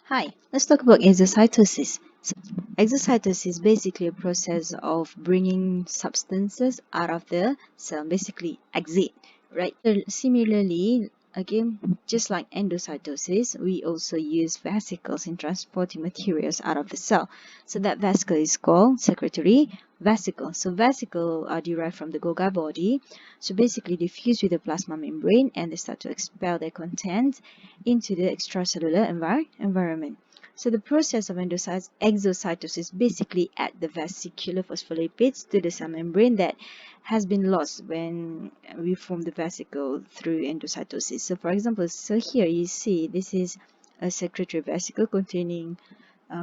Hi, let's talk about exocytosis. Exocytosis is basically a process of bringing substances out of the cell, basically exit, right? Similarly, again, just like endocytosis, we also use vesicles in transporting materials out of the cell. So that vesicle is called secretory vesicle. So vesicle are derived from the Golgi body. So basically they fuse with the plasma membrane and they start to expel their content into the extracellular environment. So the process of exocytosis basically add the vesicular phospholipids to the cell membrane that has been lost when we form the vesicle through endocytosis. So for example, so here you see this is a secretory vesicle containing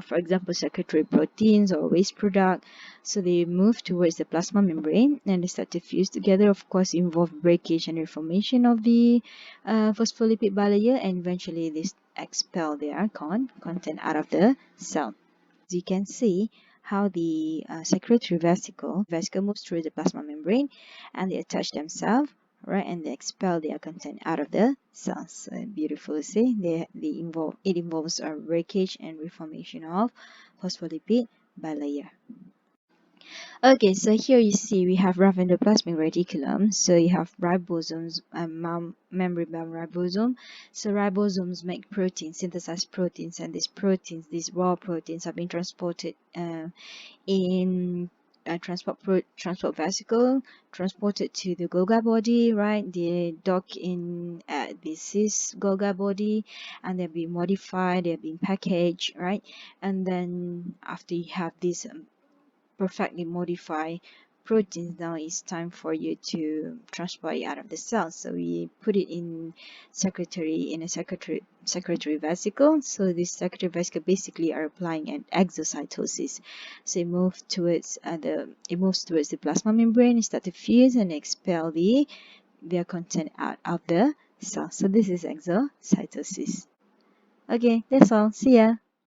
for example, secretory proteins or waste product. So they move towards the plasma membrane and they start to fuse together, of course, involve breakage and reformation of the phospholipid bilayer, and eventually they expel their content out of the cell. As you can see how the secretory vesicle moves through the plasma membrane and they attach themselves, right, and they expel their content out of the cells. So beautiful, see, it involves a breakage and reformation of phospholipid bilayer. Okay, so here you see we have rough endoplasmic reticulum. So you have ribosomes and membrane-bound ribosome. So ribosomes make proteins, synthesize proteins, and these raw proteins, have been transported in transport vesicle, transported to the Golgi body, right? They dock in at the cis Golgi body, and they're being modified, they're being packaged, right? And then after you have this perfectly modified proteins, now it's time for you to transport it out of the cell. So we put it in a secretory vesicle. So this secretory vesicle basically are applying an exocytosis. So it moves towards the plasma membrane, it starts to fuse and expel their content out of the cell. So this is exocytosis. Okay, that's all. See ya.